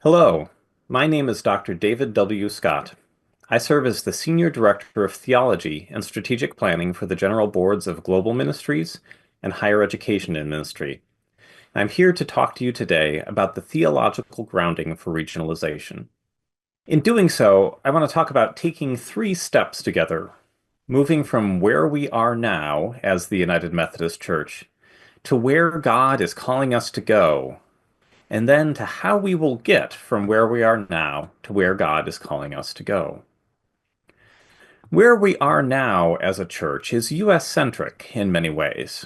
Hello, my name is Dr. David W. Scott. I serve as the Senior Director of Theology and Strategic Planning for the General Boards of Global Ministries and Higher Education in Ministry. I'm here to talk to you today about the theological grounding for regionalization. In doing so, I want to talk about taking three steps together, moving from where we are now as the United Methodist Church to where God is calling us to go, and then to how we will get from where we are now to where God is calling us to go. Where we are now as a church is U.S.-centric in many ways.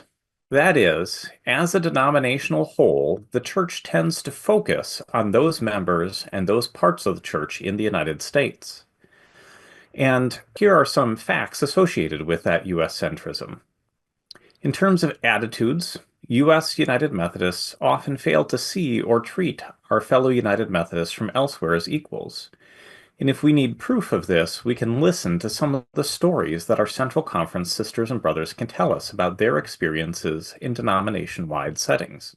That is, as a denominational whole, the church tends to focus on those members and those parts of the church in the United States. And here are some facts associated with that U.S. centrism. In terms of attitudes, U.S. United Methodists often fail to see or treat our fellow United Methodists from elsewhere as equals. And if we need proof of this, we can listen to some of the stories that our Central Conference sisters and brothers can tell us about their experiences in denomination-wide settings.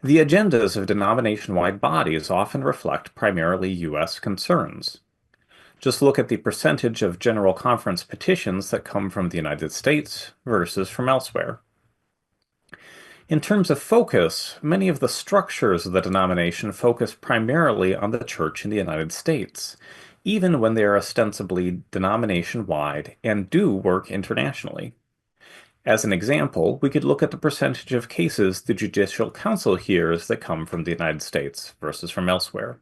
The agendas of denomination-wide bodies often reflect primarily U.S. concerns. Just look at the percentage of General Conference petitions that come from the United States versus from elsewhere. In terms of focus, many of the structures of the denomination focus primarily on the church in the United States, even when they are ostensibly denomination-wide and do work internationally. As an example, we could look at the percentage of cases the Judicial Council hears that come from the United States versus from elsewhere.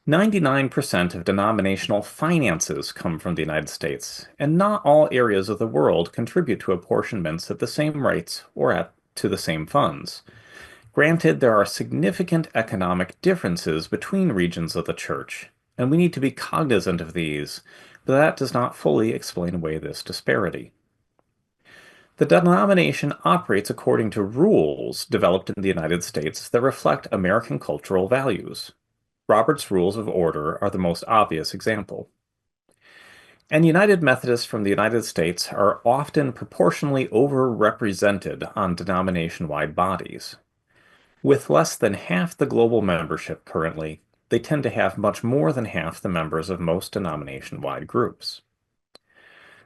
99% of denominational finances come from the United States, and not all areas of the world contribute to apportionments at the same rates or to the same funds. Granted, there are significant economic differences between regions of the church, and we need to be cognizant of these, but that does not fully explain away this disparity. The denomination operates according to rules developed in the United States that reflect American cultural values. Robert's Rules of Order are the most obvious example. And United Methodists from the United States are often proportionally overrepresented on denomination-wide bodies. With less than half the global membership currently, they tend to have much more than half the members of most denomination-wide groups.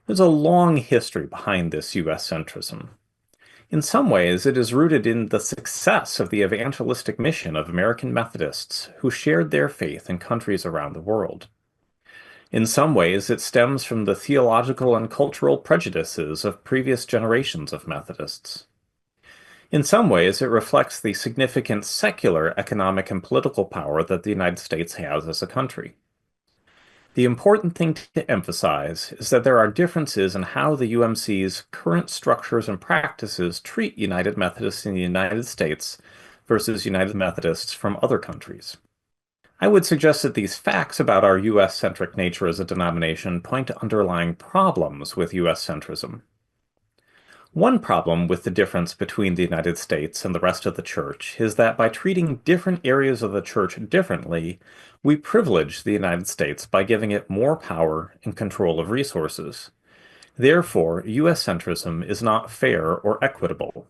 There's a long history behind this U.S. centrism. In some ways, it is rooted in the success of the evangelistic mission of American Methodists who shared their faith in countries around the world. In some ways, it stems from the theological and cultural prejudices of previous generations of Methodists. In some ways, it reflects the significant secular economic and political power that the United States has as a country. The important thing to emphasize is that there are differences in how the UMC's current structures and practices treat United Methodists in the United States versus United Methodists from other countries. I would suggest that these facts about our U.S.-centric nature as a denomination point to underlying problems with U.S. centrism. One problem with the difference between the United States and the rest of the church is that by treating different areas of the church differently, we privilege the United States by giving it more power and control of resources. Therefore, U.S. centrism is not fair or equitable.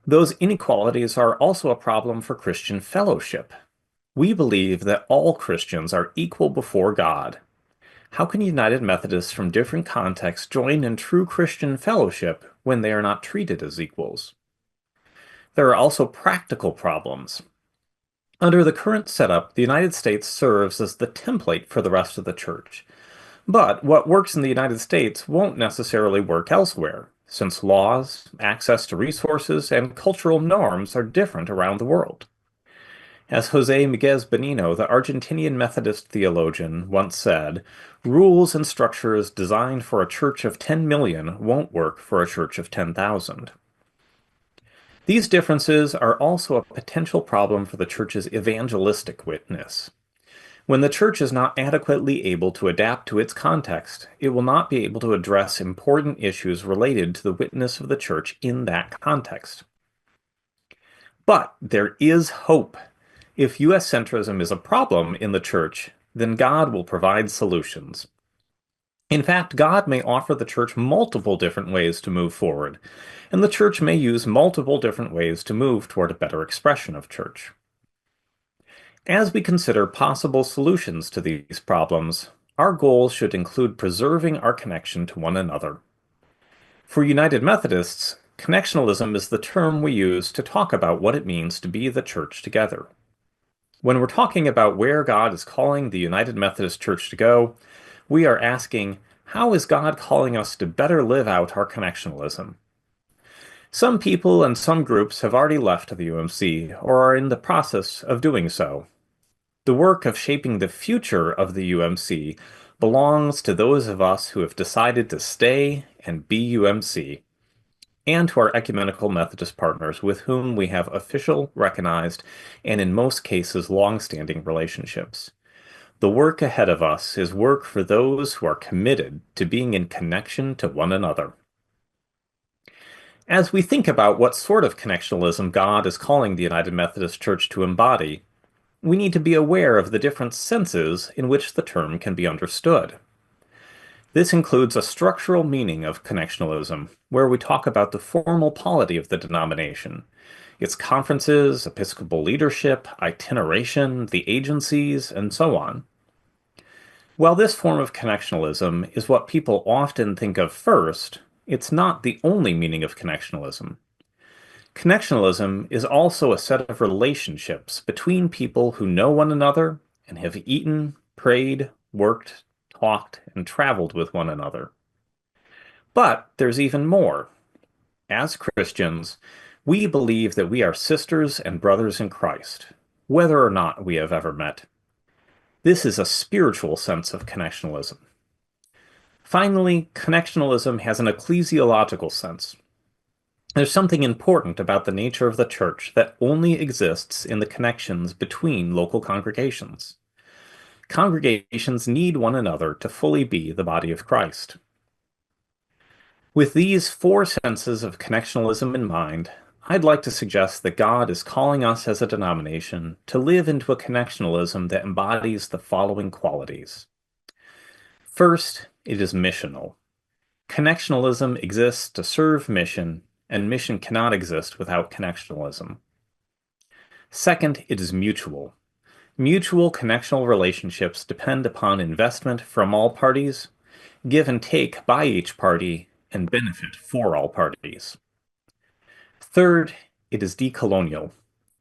Those inequalities are also a problem for Christian fellowship. We believe that all Christians are equal before God. How can United Methodists from different contexts join in true Christian fellowship when they are not treated as equals? There are also practical problems. Under the current setup, the United States serves as the template for the rest of the church. But what works in the United States won't necessarily work elsewhere, since laws, access to resources, and cultural norms are different around the world. As Jose Miguez Benino, the Argentinian Methodist theologian, once said, rules and structures designed for a church of 10 million won't work for a church of 10,000. These differences are also a potential problem for the church's evangelistic witness. When the church is not adequately able to adapt to its context, it will not be able to address important issues related to the witness of the church in that context. But there is hope. If U.S. centrism is a problem in the church, then God will provide solutions. In fact, God may offer the church multiple different ways to move forward, and the church may use multiple different ways to move toward a better expression of church. As we consider possible solutions to these problems, our goals should include preserving our connection to one another. For United Methodists, connectionalism is the term we use to talk about what it means to be the church together. When we're talking about where God is calling the United Methodist Church to go, we are asking, how is God calling us to better live out our connectionalism? Some people and some groups have already left the UMC or are in the process of doing so. The work of shaping the future of the UMC belongs to those of us who have decided to stay and be UMC, and to our ecumenical Methodist partners with whom we have official, recognized, and in most cases long-standing relationships. The work ahead of us is work for those who are committed to being in connection to one another. As we think about what sort of connectionalism God is calling the United Methodist Church to embody, we need to be aware of the different senses in which the term can be understood. This includes a structural meaning of connectionalism, where we talk about the formal polity of the denomination, its conferences, episcopal leadership, itineration, the agencies, and so on. While this form of connectionalism is what people often think of first, it's not the only meaning of connectionalism. Connectionalism is also a set of relationships between people who know one another and have eaten, prayed, worked, talked, and traveled with one another. But there's even more. As Christians, we believe that we are sisters and brothers in Christ, whether or not we have ever met. This is a spiritual sense of connectionalism. Finally, connectionalism has an ecclesiological sense. There's something important about the nature of the church that only exists in the connections between local congregations. Congregations need one another to fully be the body of Christ. With these four senses of connectionalism in mind, I'd like to suggest that God is calling us as a denomination to live into a connectionalism that embodies the following qualities. First, it is missional. Connectionalism exists to serve mission, and mission cannot exist without connectionalism. Second, it is mutual. Mutual connectional relationships depend upon investment from all parties, give and take by each party, and benefit for all parties. Third, it is decolonial.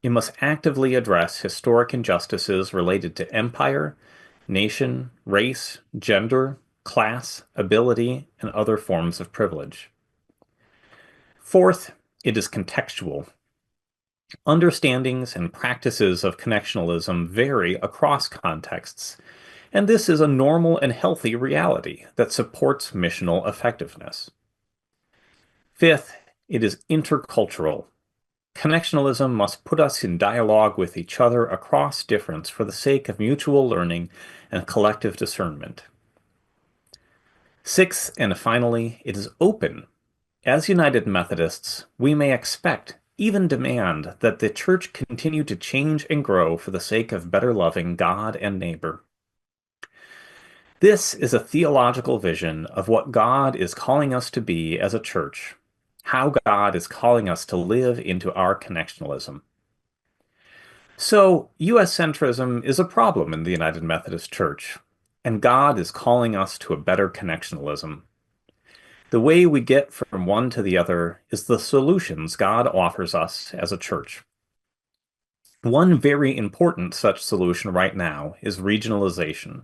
It must actively address historic injustices related to empire, nation, race, gender, class, ability, and other forms of privilege. Fourth, it is contextual. Understandings and practices of connectionalism vary across contexts, and this is a normal and healthy reality that supports missional effectiveness. Fifth, it is intercultural. Connectionalism must put us in dialogue with each other across difference for the sake of mutual learning and collective discernment. Sixth, and finally, it is open. As United Methodists, we may expect, even demand, that the church continue to change and grow for the sake of better loving God and neighbor. This is a theological vision of what God is calling us to be as a church, how God is calling us to live into our connectionalism. So, U.S. centrism is a problem in the United Methodist Church, and God is calling us to a better connectionalism. The way we get from one to the other is the solutions God offers us as a church. One very important such solution right now is regionalization.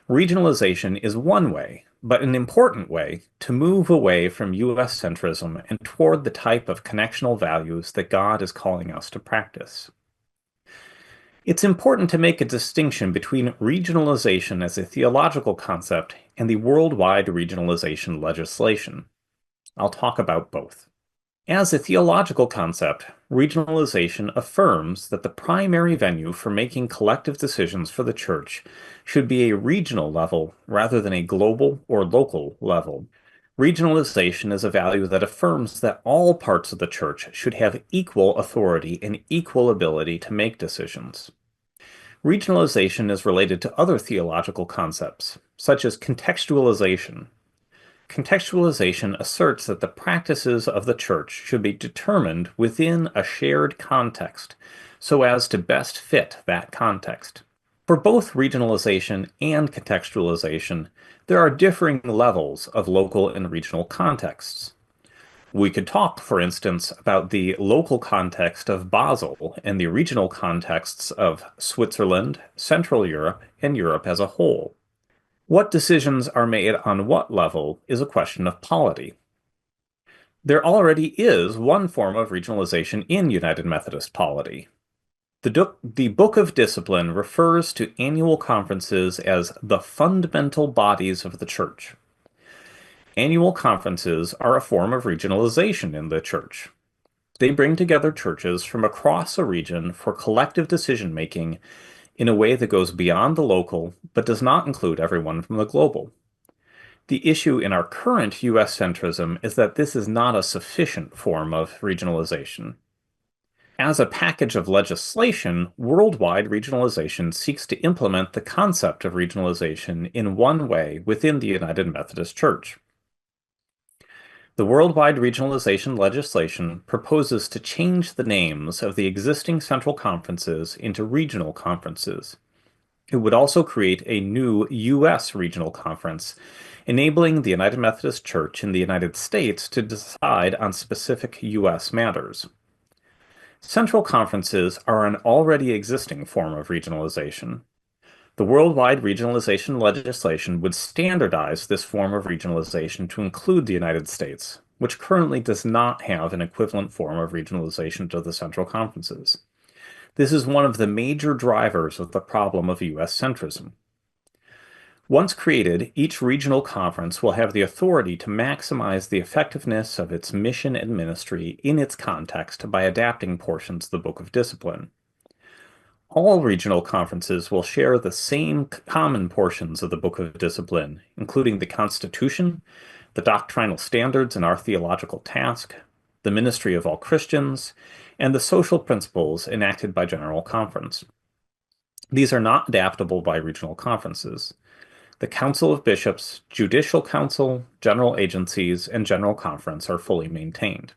Regionalization is one way, but an important way, to move away from U.S. centrism and toward the type of connectional values that God is calling us to practice. It's important to make a distinction between regionalization as a theological concept and the worldwide regionalization legislation. I'll talk about both. As a theological concept, regionalization affirms that the primary venue for making collective decisions for the church should be a regional level rather than a global or local level. Regionalization is a value that affirms that all parts of the church should have equal authority and equal ability to make decisions. Regionalization is related to other theological concepts, such as contextualization. contextualization asserts that the practices of the church should be determined within a shared context so as to best fit that context. For both regionalization and contextualization, there are differing levels of local and regional contexts. We could talk, for instance, about the local context of Basel and the regional contexts of Switzerland, Central Europe, and Europe as a whole. What decisions are made on what level is a question of polity. There already is one form of regionalization in United Methodist polity. The Book of Discipline refers to annual conferences as the fundamental bodies of the church. Annual conferences are a form of regionalization in the church. They bring together churches from across a region for collective decision-making in a way that goes beyond the local, but does not include everyone from the global. The issue in our current U.S. centrism is that this is not a sufficient form of regionalization. As a package of legislation, worldwide regionalization seeks to implement the concept of regionalization in one way within the United Methodist Church. The worldwide regionalization legislation proposes to change the names of the existing central conferences into regional conferences. It would also create a new U.S. regional conference, enabling the United Methodist Church in the United States to decide on specific U.S. matters. Central conferences are an already existing form of regionalization. The worldwide regionalization legislation would standardize this form of regionalization to include the United States, which currently does not have an equivalent form of regionalization to the central conferences. This is one of the major drivers of the problem of U.S. centrism. Once created, each regional conference will have the authority to maximize the effectiveness of its mission and ministry in its context by adapting portions of the Book of Discipline. All regional conferences will share the same common portions of the Book of Discipline, including the Constitution, the doctrinal standards in our theological task, the ministry of all Christians, and the social principles enacted by General Conference. These are not adaptable by regional conferences. The Council of Bishops, Judicial Council, General Agencies, and General Conference are fully maintained.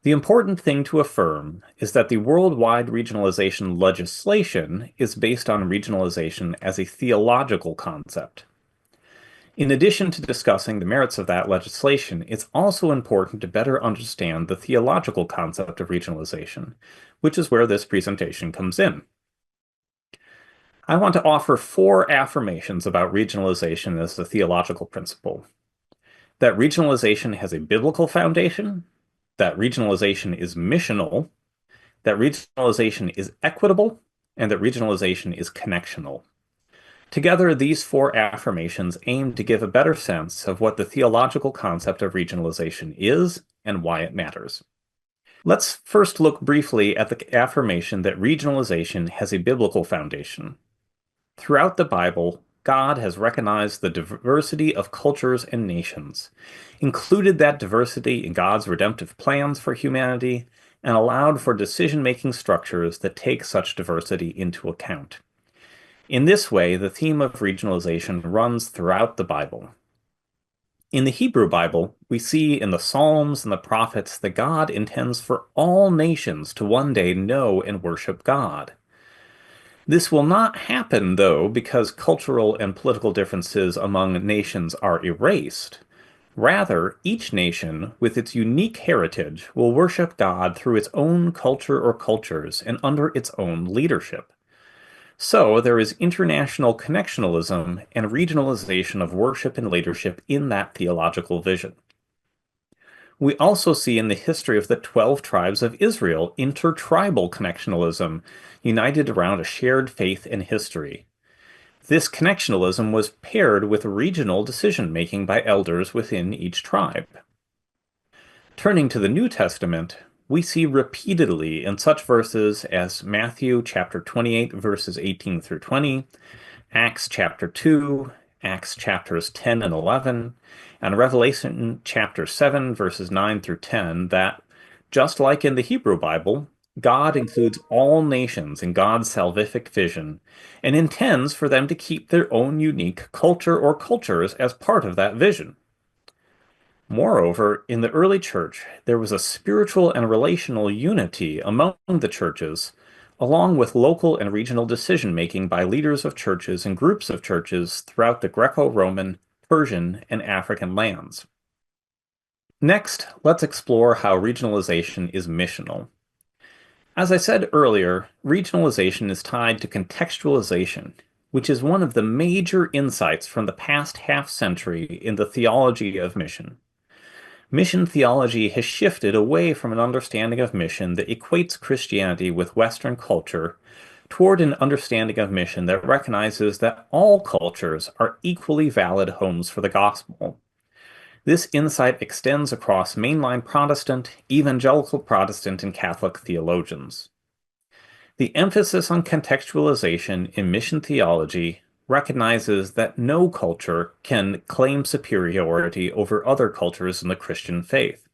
The important thing to affirm is that the worldwide regionalization legislation is based on regionalization as a theological concept. In addition to discussing the merits of that legislation, it's also important to better understand the theological concept of regionalization, which is where this presentation comes in. I want to offer 4 affirmations about regionalization as a theological principle. That regionalization has a biblical foundation, that regionalization is missional, that regionalization is equitable, and that regionalization is connectional. Together, these 4 affirmations aim to give a better sense of what the theological concept of regionalization is and why it matters. Let's first look briefly at the affirmation that regionalization has a biblical foundation. Throughout the Bible, God has recognized the diversity of cultures and nations, included that diversity in God's redemptive plans for humanity, and allowed for decision-making structures that take such diversity into account. In this way, the theme of regionalization runs throughout the Bible. In the Hebrew Bible, we see in the Psalms and the prophets that God intends for all nations to one day know and worship God. This will not happen, though, because cultural and political differences among nations are erased. Rather, each nation, with its unique heritage, will worship God through its own culture or cultures and under its own leadership. So, there is international connectionalism and regionalization of worship and leadership in that theological vision. We also see in the history of the 12 tribes of Israel intertribal connectionalism, united around a shared faith and history. This connectionalism was paired with regional decision-making by elders within each tribe. Turning to the New Testament, we see repeatedly in such verses as Matthew chapter 28, verses 18 through 20, Acts chapter 2, Acts chapters 10 and 11, and Revelation chapter 7, verses 9 through 10, that, just like in the Hebrew Bible, God includes all nations in God's salvific vision and intends for them to keep their own unique culture or cultures as part of that vision. Moreover, in the early church, there was a spiritual and relational unity among the churches, along with local and regional decision making by leaders of churches and groups of churches throughout the Greco-Roman, Persian, and African lands. Next, let's explore how regionalization is missional. As I said earlier, regionalization is tied to contextualization, which is one of the major insights from the past half century in the theology of mission. Mission theology has shifted away from an understanding of mission that equates Christianity with Western culture toward an understanding of mission that recognizes that all cultures are equally valid homes for the gospel. This insight extends across mainline Protestant, evangelical Protestant, and Catholic theologians. The emphasis on contextualization in mission theology recognizes that no culture can claim superiority over other cultures in the Christian faith,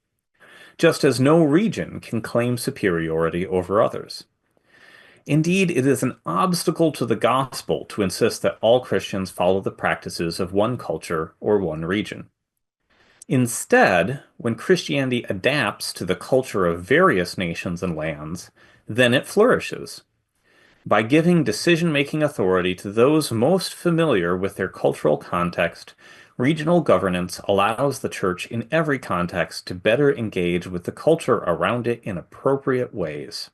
just as no region can claim superiority over others. Indeed, it is an obstacle to the gospel to insist that all Christians follow the practices of one culture or one region. Instead, when Christianity adapts to the culture of various nations and lands, then it flourishes. By giving decision-making authority to those most familiar with their cultural context, regional governance allows the church in every context to better engage with the culture around it in appropriate ways.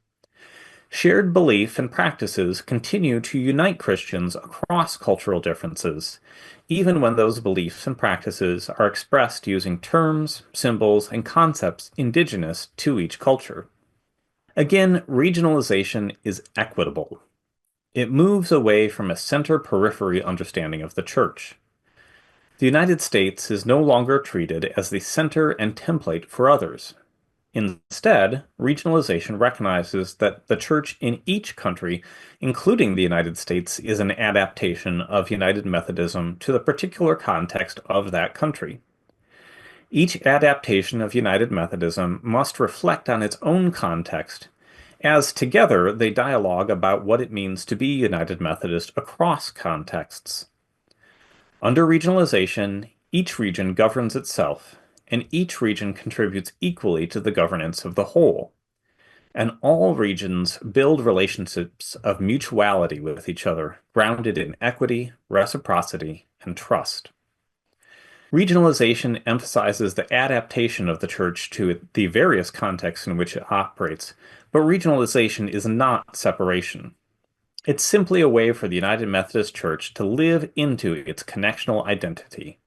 Shared belief and practices continue to unite Christians across cultural differences, even when those beliefs and practices are expressed using terms, symbols, and concepts indigenous to each culture. Again, regionalization is equitable. It moves away from a center-periphery understanding of the church. The United States is no longer treated as the center and template for others. Instead, regionalization recognizes that the church in each country, including the United States, is an adaptation of United Methodism to the particular context of that country. Each adaptation of United Methodism must reflect on its own context, as together they dialogue about what it means to be United Methodist across contexts. Under regionalization, each region governs itself, and each region contributes equally to the governance of the whole. And all regions build relationships of mutuality with each other, grounded in equity, reciprocity, and trust. Regionalization emphasizes the adaptation of the church to the various contexts in which it operates, but regionalization is not separation. It's simply a way for the United Methodist Church to live into its connectional identity.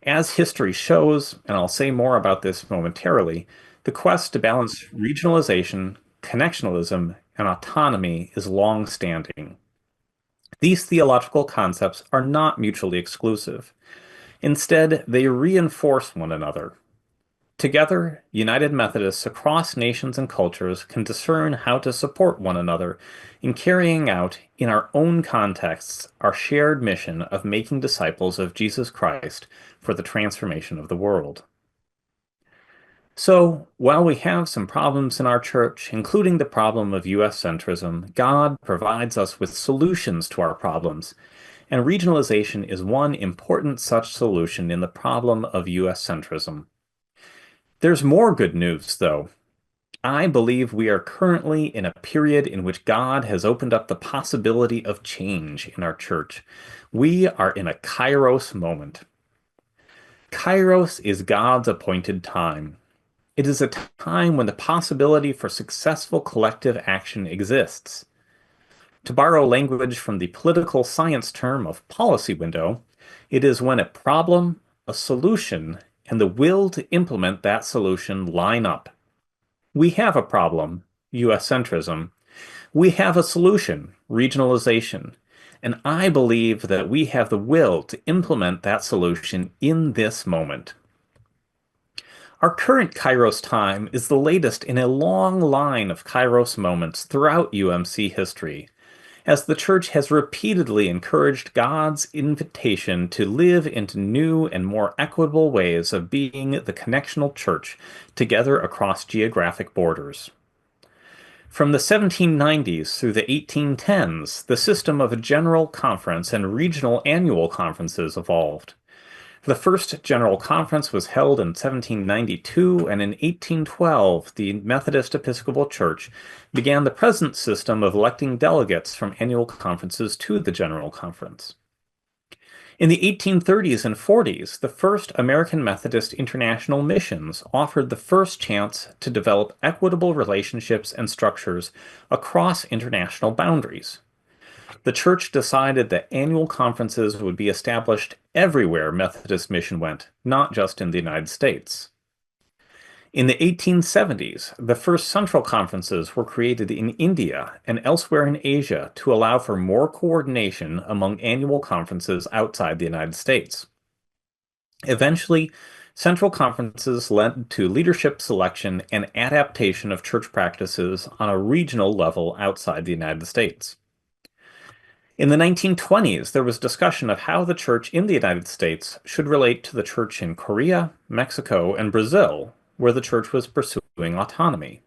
As history shows, and I'll say more about this momentarily, the quest to balance regionalization, connectionalism, and autonomy is long-standing. These theological concepts are not mutually exclusive. Instead, they reinforce one another. Together, United Methodists across nations and cultures can discern how to support one another in carrying out, in our own contexts, our shared mission of making disciples of Jesus Christ for the transformation of the world. So, while we have some problems in our church, including the problem of U.S. centrism, God provides us with solutions to our problems, and regionalization is one important such solution in the problem of U.S. centrism. There's more good news, though. I believe we are currently in a period in which God has opened up the possibility of change in our church. We are in a Kairos moment. Kairos is God's appointed time. It is a time when the possibility for successful collective action exists. To borrow language from the political science term of policy window, it is when a problem, a solution, and the will to implement that solution line up. We have a problem, U.S. centrism. We have a solution, regionalization. And I believe that we have the will to implement that solution in this moment. Our current Kairos time is the latest in a long line of Kairos moments throughout UMC history, as the church has repeatedly encouraged God's invitation to live into new and more equitable ways of being the connectional church together across geographic borders. From the 1790s through the 1810s, the system of a general conference and regional annual conferences evolved. The first General Conference was held in 1792, and in 1812, the Methodist Episcopal Church began the present system of electing delegates from annual conferences to the General Conference. In the 1830s and 40s, the first American Methodist International Missions offered the first chance to develop equitable relationships and structures across international boundaries. The church decided that annual conferences would be established everywhere Methodist mission went, not just in the United States. In the 1870s, the first central conferences were created in India and elsewhere in Asia to allow for more coordination among annual conferences outside the United States. Eventually, central conferences led to leadership selection and adaptation of church practices on a regional level outside the United States. In the 1920s, there was discussion of how the church in the United States should relate to the church in Korea, Mexico, and Brazil, where the church was pursuing autonomy.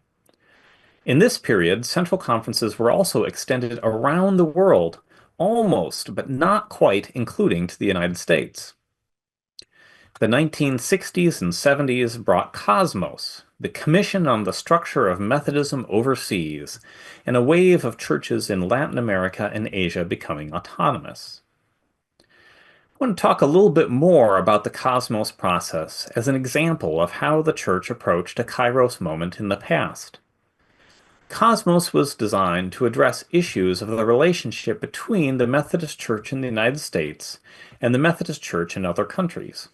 In this period, central conferences were also extended around the world, almost, but not quite, including to the United States. The 1960s and 70s brought Cosmos, the Commission on the Structure of Methodism Overseas, and a wave of churches in Latin America and Asia becoming autonomous. I want to talk a little bit more about the Cosmos process as an example of how the church approached a Kairos moment in the past. Cosmos was designed to address issues of the relationship between the Methodist Church in the United States and the Methodist Church in other countries.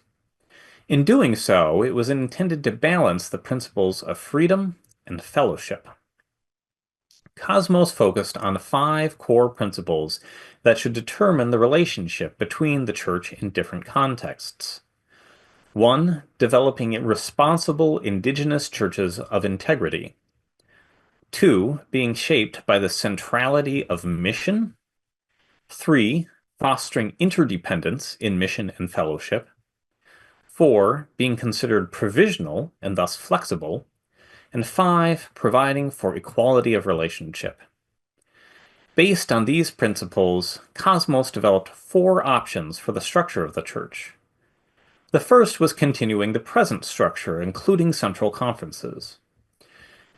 In doing so, it was intended to balance the principles of freedom and fellowship. Cosmos focused on 5 core principles that should determine the relationship between the church in different contexts. 1. Developing responsible indigenous churches of integrity. 2. Being shaped by the centrality of mission. 3. Fostering interdependence in mission and fellowship. 4. Being considered provisional and thus flexible. And 5. Providing for equality of relationship. Based on these principles, Cosmos developed 4 options for the structure of the church. The first was continuing the present structure, including central conferences.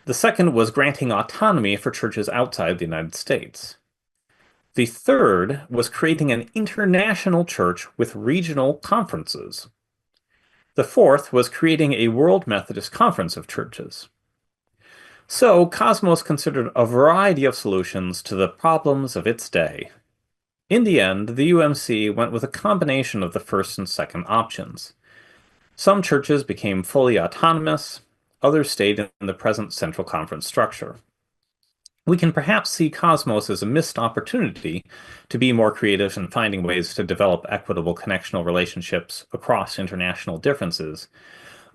The second was granting autonomy for churches outside the United States. The third was creating an international church with regional conferences. The fourth was creating a World Methodist Conference of Churches. So, Cosmos considered a variety of solutions to the problems of its day. In the end, the UMC went with a combination of the first and second options. Some churches became fully autonomous, others stayed in the present central conference structure. We can perhaps see Cosmos as a missed opportunity to be more creative in finding ways to develop equitable connectional relationships across international differences,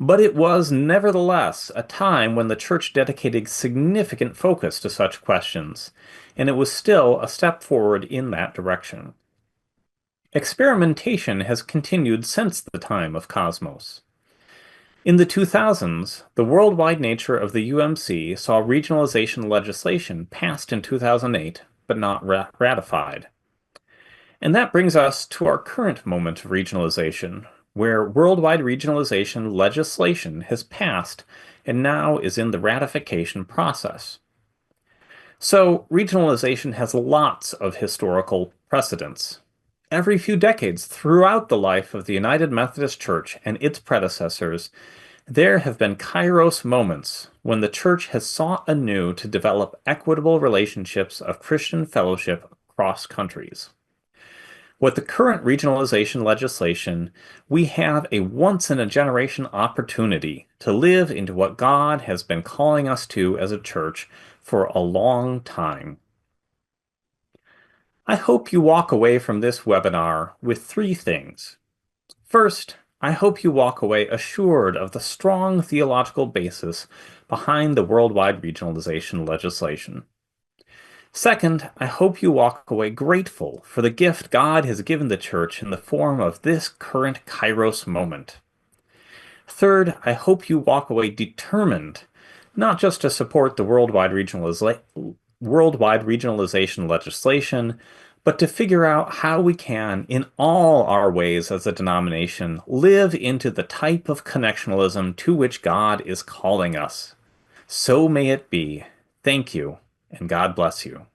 but it was nevertheless a time when the church dedicated significant focus to such questions, and it was still a step forward in that direction. Experimentation has continued since the time of Cosmos. In the 2000s, the worldwide nature of the UMC saw regionalization legislation passed in 2008, but not ratified. And that brings us to our current moment of regionalization, where worldwide regionalization legislation has passed and now is in the ratification process. So, regionalization has lots of historical precedents. Every few decades throughout the life of the United Methodist Church and its predecessors, there have been Kairos moments when the church has sought anew to develop equitable relationships of Christian fellowship across countries. With the current regionalization legislation, we have a once-in-a-generation opportunity to live into what God has been calling us to as a church for a long time. I hope you walk away from this webinar with 3 things. First, I hope you walk away assured of the strong theological basis behind the worldwide regionalization legislation. Second, I hope you walk away grateful for the gift God has given the church in the form of this current Kairos moment. Third, I hope you walk away determined not just to support the worldwide regionalization legislation, but to figure out how we can, in all our ways as a denomination, live into the type of connectionalism to which God is calling us. So may it be. Thank you, and God bless you.